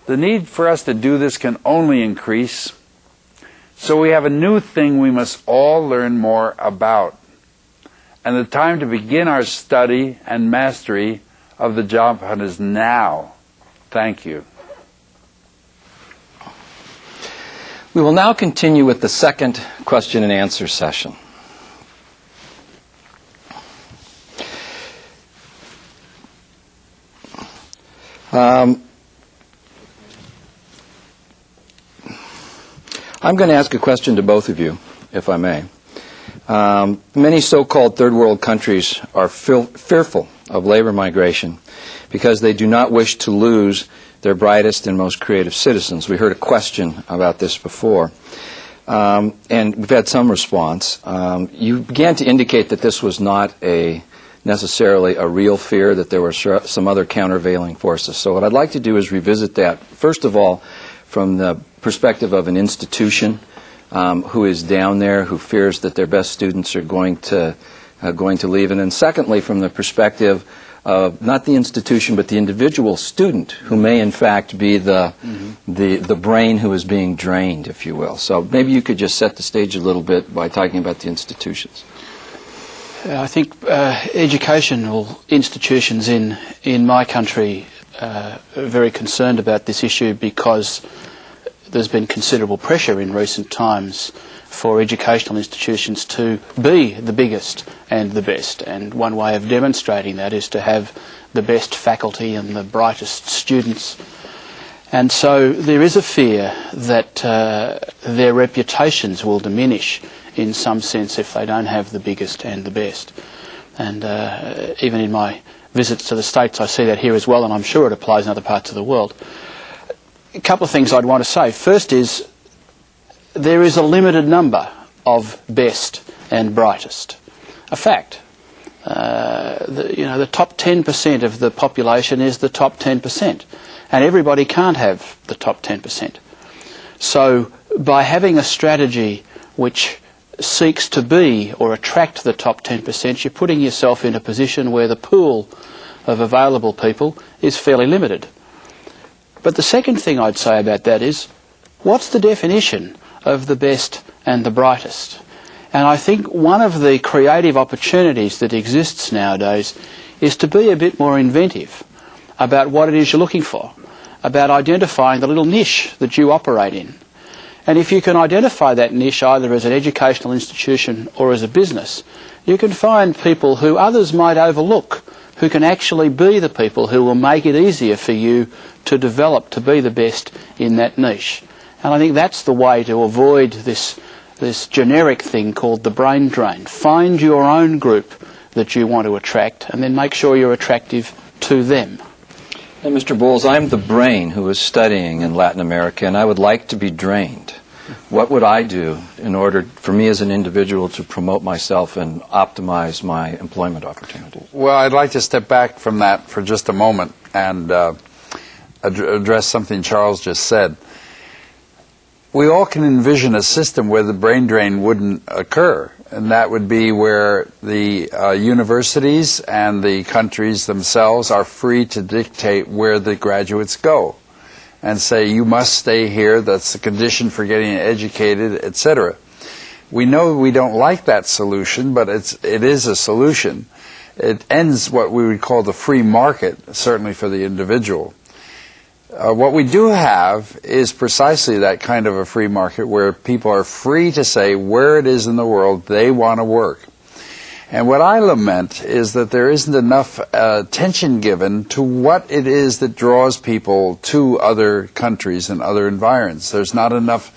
The need for us to do this can only increase. So we have a new thing we must all learn more about. And the time to begin our study and mastery of the job hunt is now. Thank you. We will now continue with the second question and answer session. I'm going to ask a question to both of you, if I may. Many so-called third world countries are fearful of labor migration because they do not wish to lose their brightest and most creative citizens. We heard a question about this before, and we've had some response. You began to indicate that this was not necessarily a real fear, that there were some other countervailing forces. So what I'd like to do is revisit that, first of all, from the perspective of an institution who is down there, who fears that their best students are going to leave, and then secondly, from the perspective of not the institution but the individual student who may in fact be the brain who is being drained, if you will. So maybe you could just set the stage a little bit by talking about the institutions. I think educational institutions in my country are very concerned about this issue because there's been considerable pressure in recent times for educational institutions to be the biggest and the best. And one way of demonstrating that is to have the best faculty and the brightest students. And so there is a fear that their reputations will diminish in some sense if they don't have the biggest and the best. And even in my visits to the States, I see that here as well, and I'm sure it applies in other parts of the world. A couple of things I'd want to say. First is, there is a limited number of best and brightest. A fact. The top 10% of the population is the top 10%. And everybody can't have the top 10%. So by having a strategy which seeks to be or attract the top 10%, you're putting yourself in a position where the pool of available people is fairly limited. But the second thing I'd say about that is, what's the definition of the best and the brightest? And I think one of the creative opportunities that exists nowadays is to be a bit more inventive about what it is you're looking for, about identifying the little niche that you operate in. And if you can identify that niche either as an educational institution or as a business, you can find people who others might overlook, who can actually be the people who will make it easier for you to develop to be the best in that niche. And I think that's the way to avoid this generic thing called the brain drain. Find your own group that you want to attract and then make sure you're attractive to them. And Mr. Bolles, I'm the brain who is studying in Latin America, and I would like to be drained. What would I do in order for me as an individual to promote myself and optimize my employment opportunities? Well, I'd like to step back from that for just a moment and address something Charles just said. We all can envision a system where the brain drain wouldn't occur, and that would be where the universities and the countries themselves are free to dictate where the graduates go and say, you must stay here, that's the condition for getting educated, etc. We know we don't like that solution, but it is a solution. It ends what we would call the free market, certainly for the individual. What we do have is precisely that kind of a free market where people are free to say where it is in the world they want to work. And what I lament is that there isn't enough attention given to what it is that draws people to other countries and other environments. There's not enough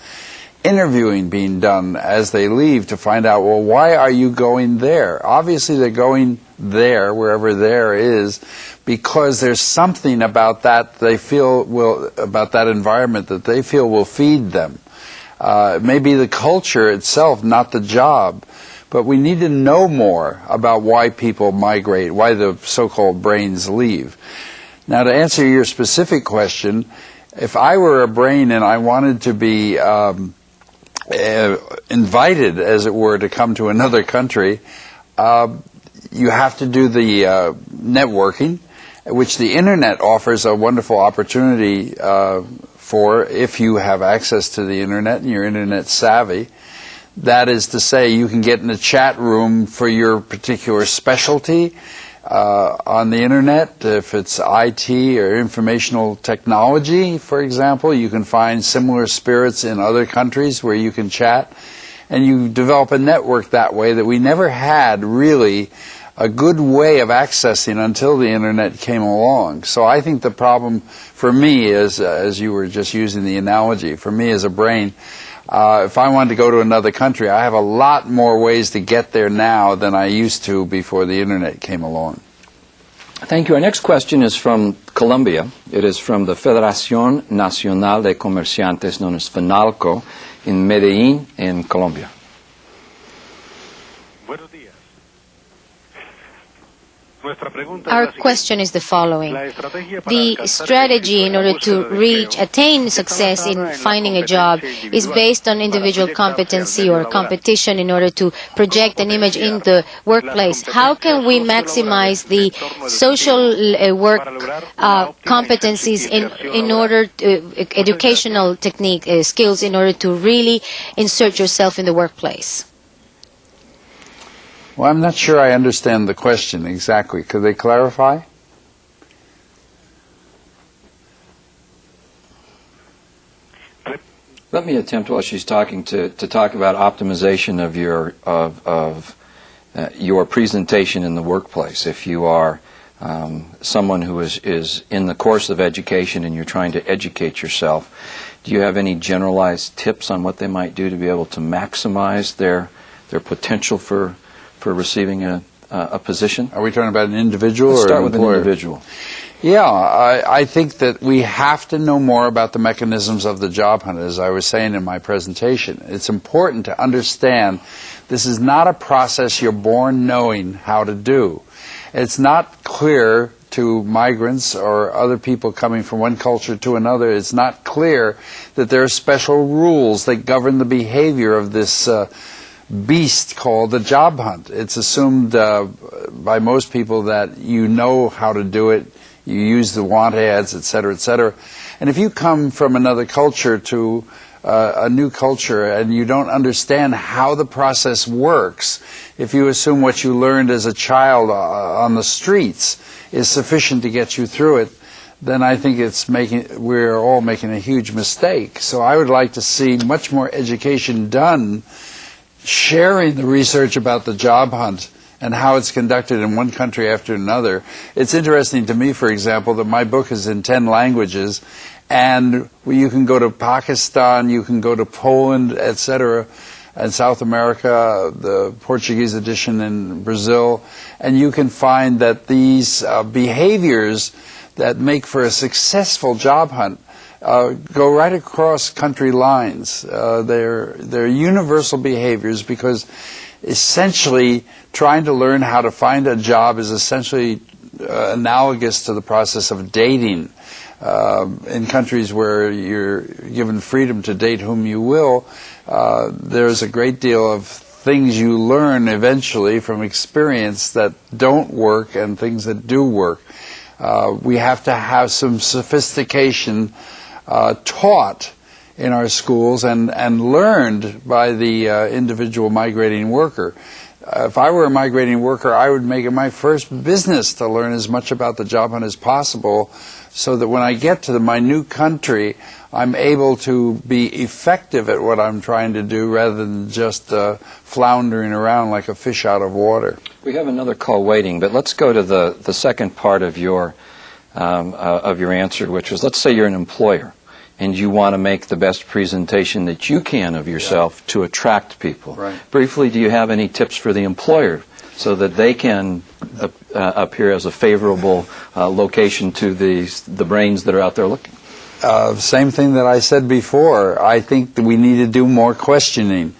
interviewing being done as they leave to find out, well, why are you going there? Obviously they're going there, wherever there is, because there's something about that they feel about that environment that they feel will feed them. Maybe the culture itself, not the job. But we need to know more about why people migrate, why the so-called brains leave. Now, to answer your specific question, if I were a brain and I wanted to be invited, as it were, to come to another country, you have to do the networking. which the Internet offers a wonderful opportunity for if you have access to the Internet and you're Internet savvy. That is to say, you can get in a chat room for your particular specialty on the Internet. If it's IT or informational technology, for example, you can find similar spirits in other countries where you can chat. And you develop a network that way that we never had really a good way of accessing until the Internet came along. So I think the problem for me is, as you were just using the analogy, for me as a brain, if I wanted to go to another country, I have a lot more ways to get there now than I used to before the Internet came along. Thank you. Our next question is from Colombia. It is from the Federación Nacional de Comerciantes, known as FENALCO, in Medellín, in Colombia. Our question is the following. The strategy in order to attain success in finding a job is based on individual competency or competition in order to project an image in the workplace. How can we maximize the social work competencies in order to, educational technique skills in order to really insert yourself in the workplace? Well, I'm not sure I understand the question exactly. Could they clarify? Let me attempt, while she's talking, to talk about optimization of your presentation in the workplace. If you are someone who is in the course of education and you're trying to educate yourself, do you have any generalized tips on what they might do to be able to maximize their potential for receiving a position? Are we talking about an individual Let's or start an with an employer? individual. Yeah, I think that we have to know more about the mechanisms of the job hunt, as I was saying in my presentation. It's important to understand this is not a process you're born knowing how to do. It's not clear to migrants or other people coming from one culture to another. It's not clear that there are special rules that govern the behavior of this beast called the job hunt. It's assumed by most people that you know how to do it, you use the want ads, etc., etc. And if you come from another culture to a new culture and you don't understand how the process works, if you assume what you learned as a child on the streets is sufficient to get you through it, then I think we're all making a huge mistake. So I would like to see much more education done sharing the research about the job hunt and how it's conducted in one country after another. It's interesting to me, for example, that my book is in 10 languages, and you can go to Pakistan, you can go to Poland, etc., and South America, the Portuguese edition in Brazil, and you can find that these behaviors that make for a successful job hunt go right across country lines. They're universal behaviors because essentially trying to learn how to find a job is essentially analogous to the process of dating. In countries where you're given freedom to date whom you will, there's a great deal of things you learn eventually from experience that don't work and things that do work. We have to have some sophistication taught in our schools and learned by the individual migrating worker. If I were a migrating worker, I would make it my first business to learn as much about the job hunt as possible so that when I get to my new country, I'm able to be effective at what I'm trying to do rather than just floundering around like a fish out of water. We have another call waiting, but let's go to the second part of your answer, which was, let's say you're an employer and you want to make the best presentation that you can of yourself to attract people. Right. Briefly, do you have any tips for the employer so that they can appear as a favorable location to the brains that are out there looking? Same thing that I said before. I think that we need to do more questioning.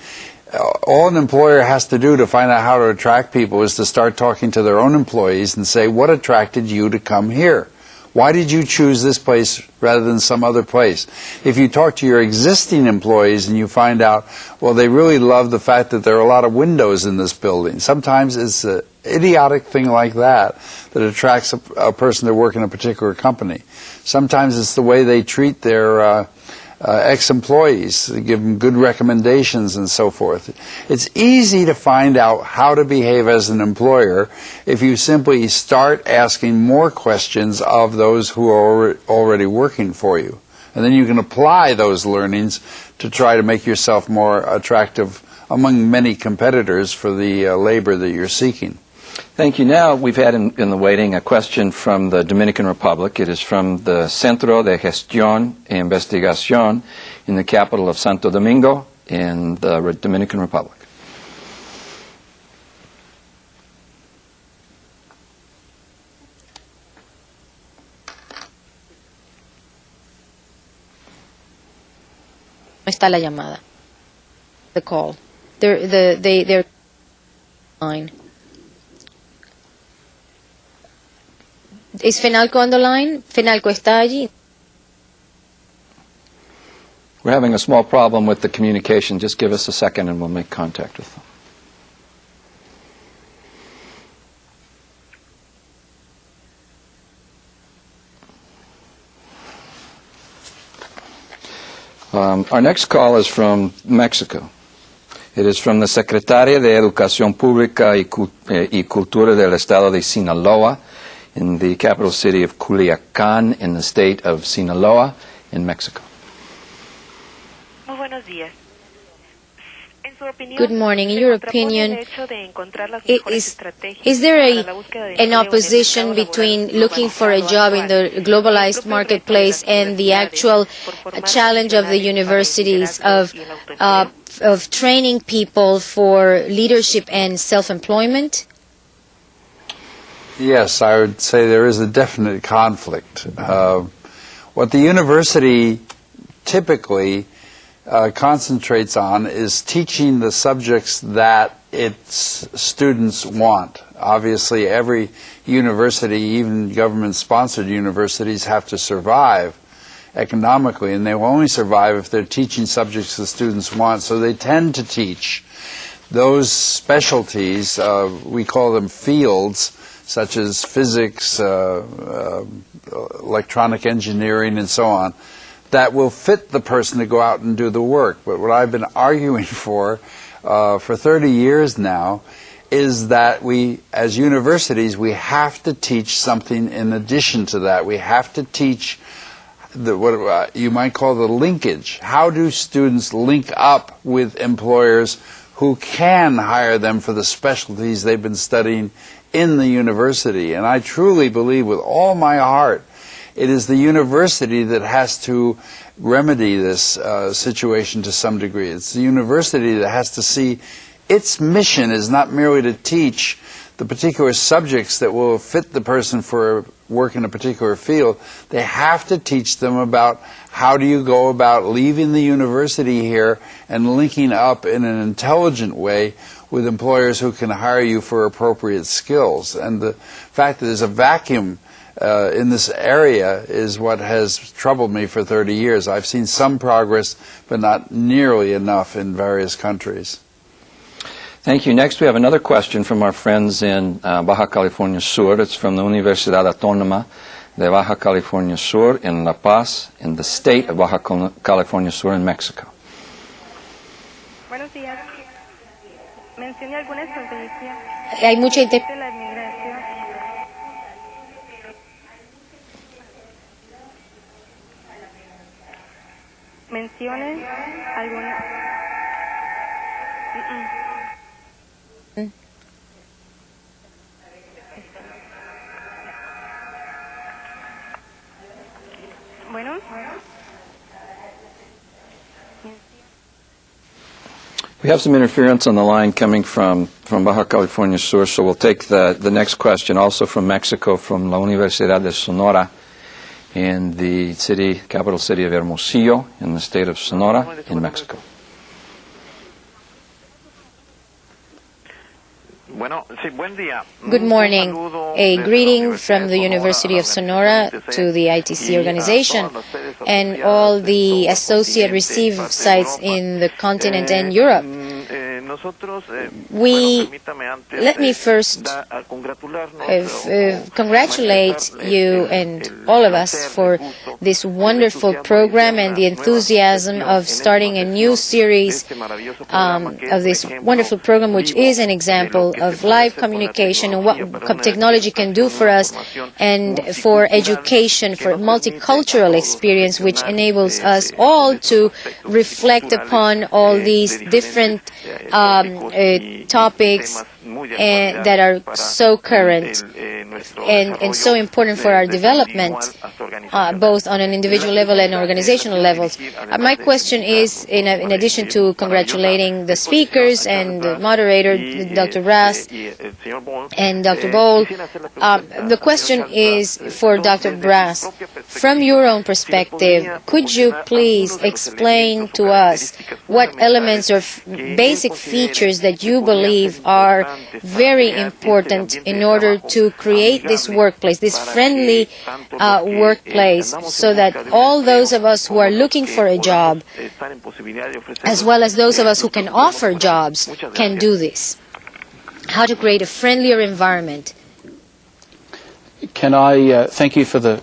All an employer has to do to find out how to attract people is to start talking to their own employees and say, what attracted you to come here? Why did you choose this place rather than some other place? If you talk to your existing employees and you find out, well, they really love the fact that there are a lot of windows in this building. Sometimes it's idiotic thing like that attracts a person to work in a particular company. Sometimes it's the way they treat their ex-employees, they give them good recommendations and so forth. It's easy to find out how to behave as an employer if you simply start asking more questions of those who are already working for you. And then you can apply those learnings to try to make yourself more attractive among many competitors for the labor that you're seeking. Thank you. Now we've had in the waiting a question from the Dominican Republic. It is from the Centro de Gestión e Investigación in the capital of Santo Domingo in the Dominican Republic. Está la llamada. The call. They're line. Is Fenalco on the line? Fenalco está allí. We're having a small problem with the communication. Just give us a second and we'll make contact with them. Our next call is from Mexico. It is from the Secretaria de Educación Pública y Cultura del Estado de Sinaloa, in the capital city of Culiacán, in the state of Sinaloa, in Mexico. Muy buenos días. Good morning. In your opinion, is there an opposition between looking for a job in the globalized marketplace and the actual challenge of the universities of training people for leadership and self-employment? Yes, I would say there is a definite conflict. What the university typically concentrates on is teaching the subjects that its students want. Obviously, every university, even government-sponsored universities, have to survive economically, and they will only survive if they're teaching subjects the students want. So they tend to teach those specialties, we call them fields, such as physics, electronic engineering, and so on, that will fit the person to go out and do the work. But what I've been arguing for 30 years now is that we, as universities, we have to teach something in addition to that. We have to teach what you might call the linkage. How do students link up with employers who can hire them for the specialties they've been studying in the university? And I truly believe with all my heart it is the university that has to remedy this situation to some degree. It's the university that has to see its mission is not merely to teach the particular subjects that will fit the person for work in a particular field. They have to teach them about how do you go about leaving the university here and linking up in an intelligent way with employers who can hire you for appropriate skills. And the fact that there's a vacuum in this area is what has troubled me for 30 years. I've seen some progress, but not nearly enough in various countries. Thank you. Next, we have another question from our friends in Baja California Sur. It's from the Universidad Autónoma de Baja California Sur in La Paz, in the state of Baja California Sur in Mexico. Buenos días. Mencioné alguna estrategia Hay mucha de la inmigración. Mencione alguna. Bueno. We have some interference on the line coming from Baja California Sur, so we'll take the next question, also from Mexico, from La Universidad de Sonora, in the capital city of Hermosillo, in the state of Sonora, in Mexico. Good morning. A greeting from the University of Sonora to the ITC organization and all the associate receive sites in the continent and Europe. Let me first congratulate you and all of us for this wonderful program and the enthusiasm of starting a new series of this wonderful program, which is an example of live communication and what technology can do for us, and for education, for multicultural experience, which enables us all to reflect upon all these different topics that are so current and so important for our development, both on an individual level and organizational levels. My question is, in addition to congratulating the speakers and the moderator, Dr. Brass and Dr. Bolles, the question is for Dr. Brass. From your own perspective, could you please explain to us what elements or basic features that you believe are very important in order to create this workplace, this friendly workplace, so that all those of us who are looking for a job, as well as those of us who can offer jobs, can do this? How to create a friendlier environment? Can I thank you for the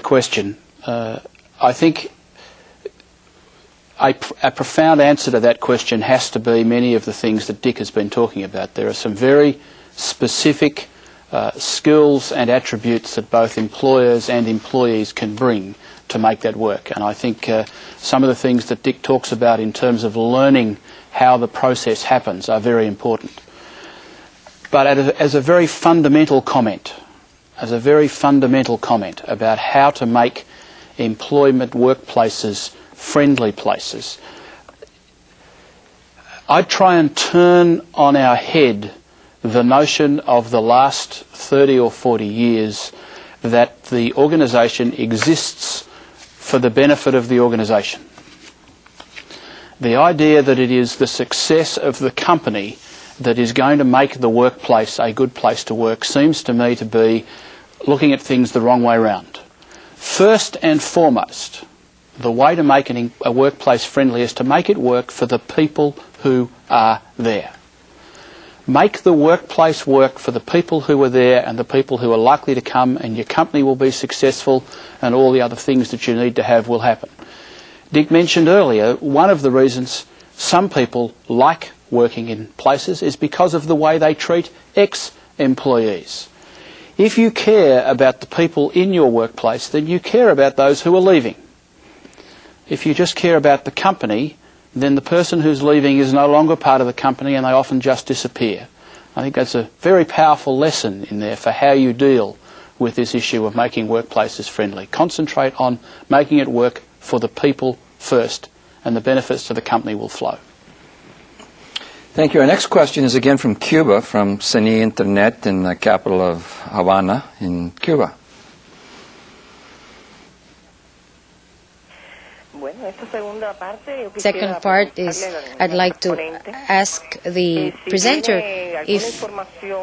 question? I think a profound answer to that question has to be many of the things that Dick has been talking about. There are some very specific skills and attributes that both employers and employees can bring to make that work. And I think some of the things that Dick talks about in terms of learning how the process happens are very important. But as a very fundamental comment about how to make employment workplaces friendly places, I'd try and turn on our head the notion of the last 30 or 40 years that the organisation exists for the benefit of the organisation. The idea that it is the success of the company that is going to make the workplace a good place to work seems to me to be looking at things the wrong way round. First and foremost, the way to make a workplace friendly is to make it work for the people who are there. Make the workplace work for the people who are there and the people who are likely to come, and your company will be successful and all the other things that you need to have will happen. Dick mentioned earlier, one of the reasons some people like working in places is because of the way they treat ex-employees. If you care about the people in your workplace, then you care about those who are leaving. If you just care about the company, then the person who's leaving is no longer part of the company and they often just disappear. I think that's a very powerful lesson in there for how you deal with this issue of making workplaces friendly. Concentrate on making it work for the people first, and the benefits to the company will flow. Thank you. Our next question is again from Cuba, from CENI Internet in the capital of Havana in Cuba. Second part is, I'd like to ask the presenter if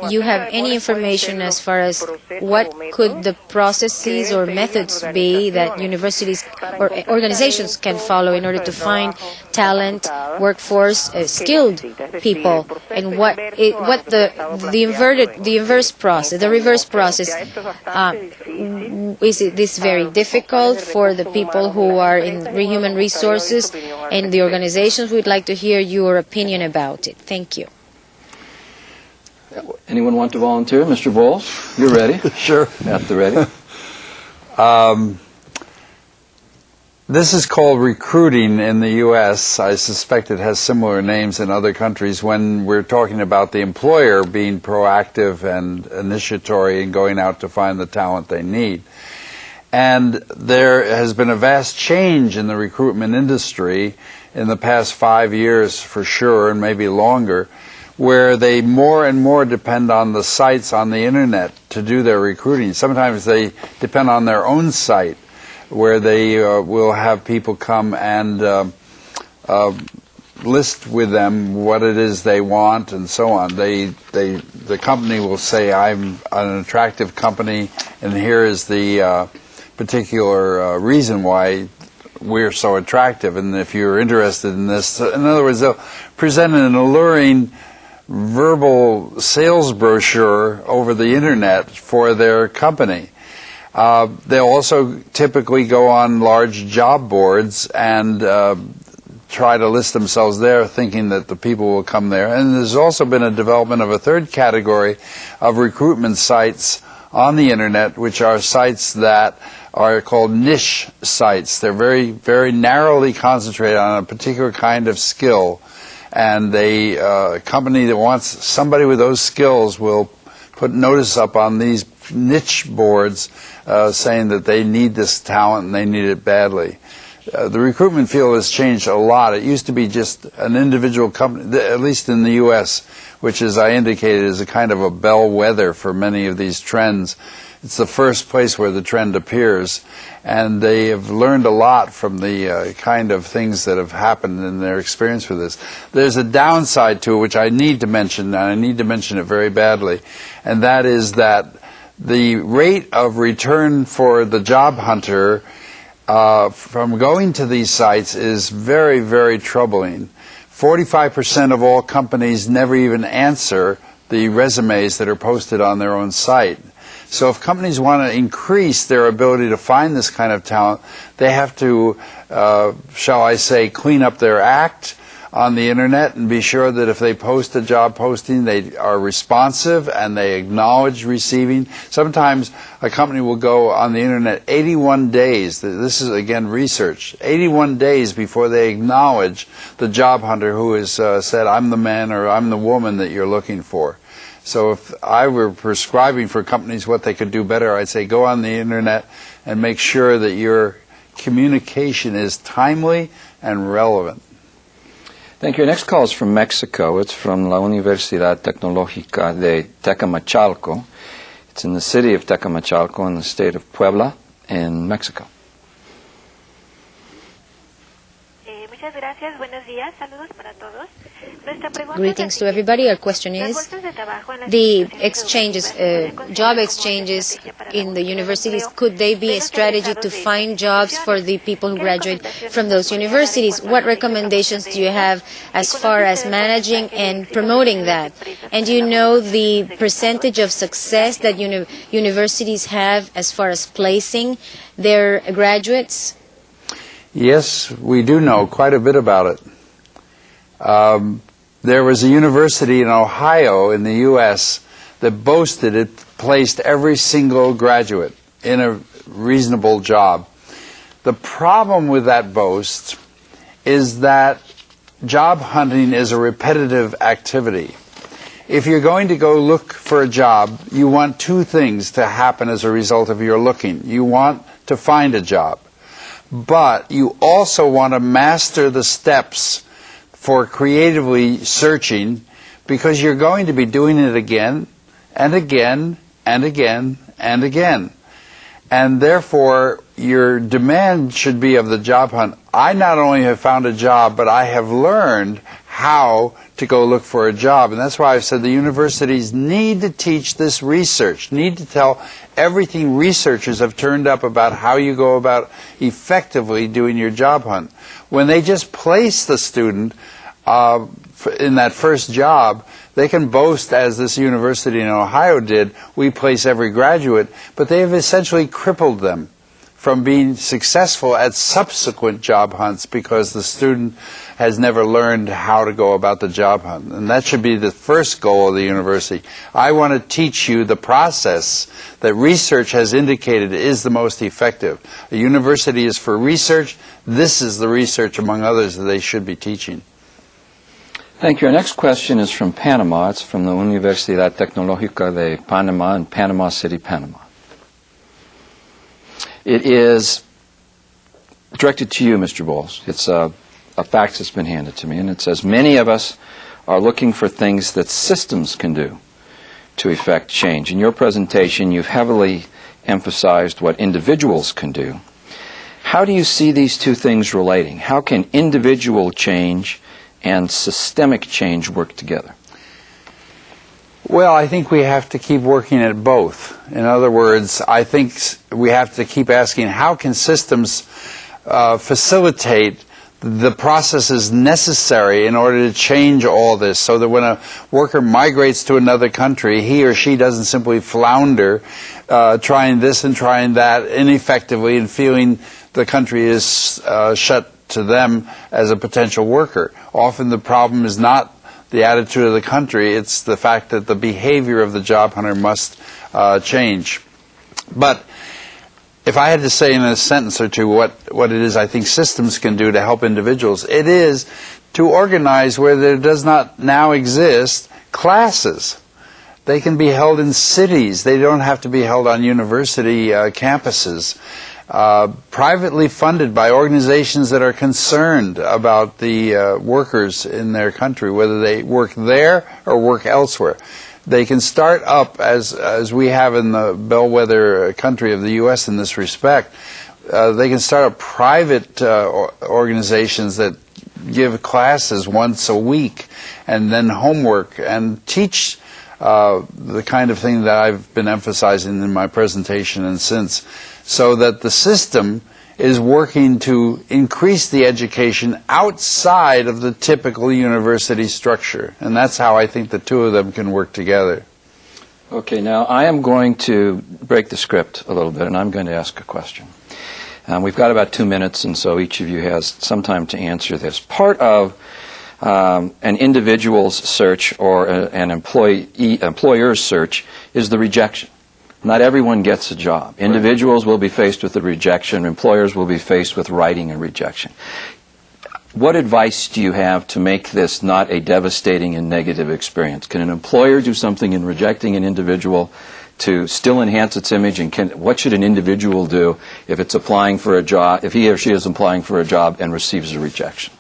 you have any information as far as what could the processes or methods be that universities or organizations can follow in order to find talent, workforce, skilled people, and what the reverse process. Is this very difficult for the people who are in human resources and the organizations? We'd like to hear your opinion about it. Thank you. Anyone want to volunteer? Mr. Bolles, you're ready? Sure. At the ready. This is called recruiting in the U.S. I suspect it has similar names in other countries when we're talking about the employer being proactive and initiatory and going out to find the talent they need. And there has been a vast change in the recruitment industry in the past 5 years for sure, and maybe longer, where they more and more depend on the sites on the internet to do their recruiting. Sometimes they depend on their own site, where they will have people come and list with them what it is they want and so on. The company will say, I'm an attractive company, and here is the particular reason why we're so attractive, and if you're interested in this, in other words, they'll present an alluring verbal sales brochure over the internet for their company. They'll also typically go on large job boards and try to list themselves there, thinking that the people will come there. And there's also been a development of a third category of recruitment sites on the internet, which are sites that are called niche sites. They're very, very narrowly concentrated on a particular kind of skill, and a company that wants somebody with those skills will put notice up on these niche boards saying that they need this talent and they need it badly. The recruitment field has changed a lot. It used to be just an individual company, at least in the U.S., which, as I indicated, is a kind of a bellwether for many of these trends. It's the first place where the trend appears, and they have learned a lot from the kind of things that have happened in their experience with this. There's a downside to it, which I need to mention, and I need to mention it very badly, and that is that the rate of return for the job hunter from going to these sites is very, very troubling. 45% of all companies never even answer the resumes that are posted on their own site. So if companies want to increase their ability to find this kind of talent, they have to, shall I say, clean up their act on the internet and be sure that if they post a job posting, they are responsive and they acknowledge receiving. Sometimes a company will go on the internet 81 days, this is again research, 81 days before they acknowledge the job hunter who has said, I'm the man or I'm the woman that you're looking for. So if I were prescribing for companies what they could do better, I'd say go on the internet and make sure that your communication is timely and relevant. Thank you. Our next call is from Mexico. It's from La Universidad Tecnológica de Tecamachalco. It's in the city of Tecamachalco in the state of Puebla in Mexico. Muchas gracias. Buenos días. Saludos para todos. Greetings to everybody. Our question is, the exchanges, job exchanges in the universities, could they be a strategy to find jobs for the people who graduate from those universities? What recommendations do you have as far as managing and promoting that? And do you know the percentage of success that universities have as far as placing their graduates? Yes, we do know quite a bit about it. There was a university in Ohio in the U.S. that boasted it placed every single graduate in a reasonable job. The problem with that boast is that job hunting is a repetitive activity. If you're going to go look for a job, you want two things to happen as a result of your looking. You want to find a job, but you also want to master the steps for creatively searching, because you're going to be doing it again and again and again and again. And therefore, your demand should be of the job hunt. I not only have found a job, but I have learned how to go look for a job. And that's why I've said the universities need to teach this research, need to tell everything researchers have turned up about how you go about effectively doing your job hunt. When they just place the student in that first job, they can boast, as this university in Ohio did, we place every graduate, but they have essentially crippled them from being successful at subsequent job hunts because the student has never learned how to go about the job hunt. And that should be the first goal of the university. I want to teach you the process that research has indicated is the most effective. A university is for research. This is the research, among others, that they should be teaching. Thank you. Our next question is from Panama. It's from the Universidad Tecnológica de Panama in Panama City, Panama. It is directed to you, Mr. Bolles. It's a fax that's been handed to me, and it says, many of us are looking for things that systems can do to effect change. In your presentation, you've heavily emphasized what individuals can do. How do you see these two things relating? How can individual change and systemic change work together? Well, I think we have to keep working at both. In other words, I think we have to keep asking, how can systems facilitate the processes necessary in order to change all this, so that when a worker migrates to another country, he or she doesn't simply flounder, trying this and trying that ineffectively and feeling the country is shut to them as a potential worker. Often the problem is not the attitude of the country, it's the fact that the behavior of the job hunter must change. But if I had to say in a sentence or two what it is I think systems can do to help individuals, it is to organize where there does not now exist classes. They can be held in cities. They don't have to be held on university campuses. Privately funded by organizations that are concerned about the workers in their country, whether they work there or work elsewhere. They can start up, as we have in the bellwether country of the U.S. in this respect, they can start up private organizations that give classes once a week and then homework and teach the kind of thing that I've been emphasizing in my presentation and since, so that the system is working to increase the education outside of the typical university structure. And that's how I think the two of them can work together. Okay, now I am going to break the script a little bit, and I'm going to ask a question. We've got about 2 minutes, and so each of you has some time to answer this. Part of an individual's search or an employer's search is the rejection. Not everyone gets a job. Individuals will be faced with the rejection. Employers will be faced with writing a rejection. What advice do you have to make this not a devastating and negative experience? Can an employer do something in rejecting an individual to still enhance its image? And what should an individual do if it's applying for a job, if he or she is applying for a job and receives a rejection?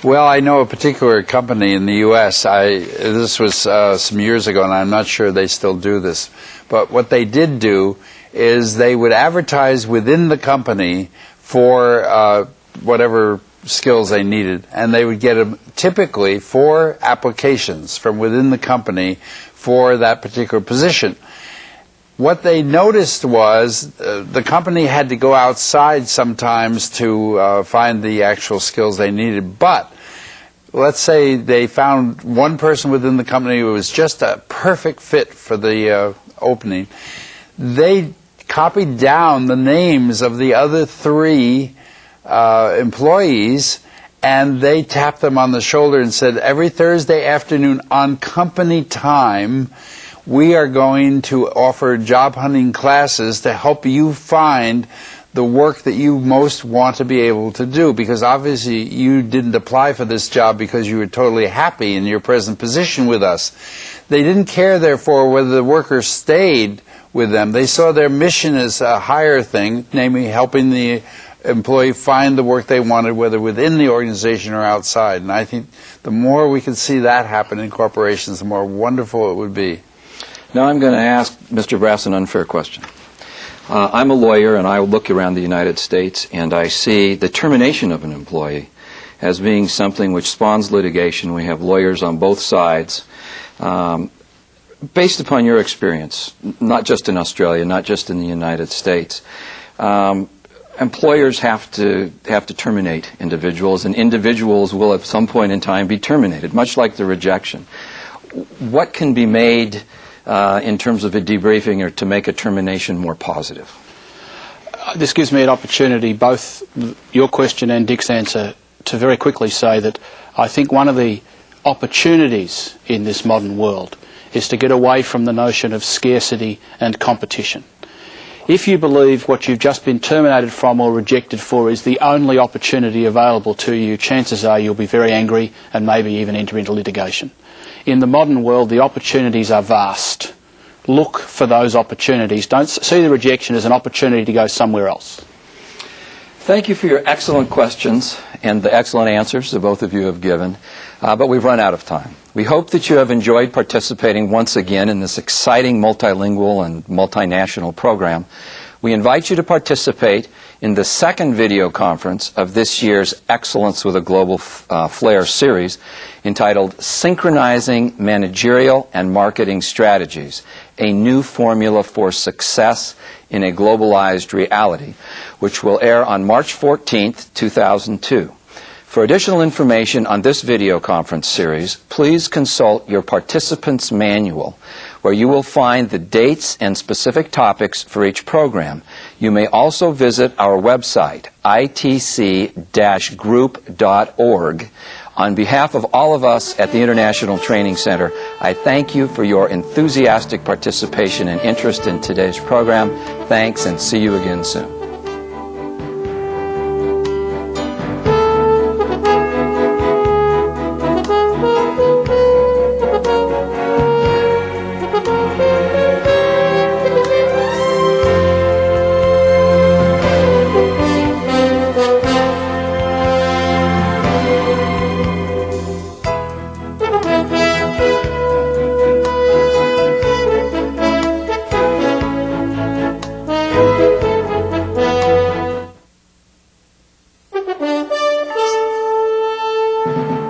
Well, I know a particular company in the U.S. This was some years ago, and I'm not sure they still do this. But what they did do is they would advertise within the company for whatever skills they needed, and they would get typically 4 applications from within the company for that particular position. What they noticed was the company had to go outside sometimes to find the actual skills they needed. But let's say they found one person within the company who was just a perfect fit for the opening. They copied down the names of the other 3 employees, and they tapped them on the shoulder and said, every Thursday afternoon on company time, we are going to offer job hunting classes to help you find the work that you most want to be able to do, because obviously you didn't apply for this job because you were totally happy in your present position with us. They didn't care, therefore, whether the worker stayed with them. They saw their mission as a higher thing, namely helping the employee find the work they wanted, whether within the organization or outside. And I think the more we can see that happen in corporations, the more wonderful it would be. Now I'm going to ask Mr. Brass an unfair question. I'm a lawyer, and I look around the United States, and I see the termination of an employee as being something which spawns litigation. We have lawyers on both sides. Based upon your experience, not just in Australia, not just in the United States, employers have to terminate individuals, and individuals will at some point in time be terminated, much like the rejection. What can be made in terms of a debriefing or to make a termination more positive? This gives me an opportunity, both your question and Dick's answer, to very quickly say that I think one of the opportunities in this modern world is to get away from the notion of scarcity and competition. If you believe what you've just been terminated from or rejected for is the only opportunity available to you, chances are you'll be very angry and maybe even enter into litigation. In the modern world, the opportunities are vast. Look for those opportunities. Don't see the rejection as an opportunity to go somewhere else. Thank you for your excellent questions and the excellent answers that both of you have given, but we've run out of time. We hope that you have enjoyed participating once again in this exciting multilingual and multinational program. We invite you to participate in the second video conference of this year's Excellence with a Global Flair series entitled Synchronizing Managerial and Marketing Strategies, a New Formula for Success in a Globalized Reality, which will air on March 14th, 2002. For additional information on this video conference series, please consult your participant's manual, where you will find the dates and specific topics for each program. You may also visit our website, itc-group.org. On behalf of all of us at the International Training Center, I thank you for your enthusiastic participation and interest in today's program. Thanks, and see you again soon. Thank you.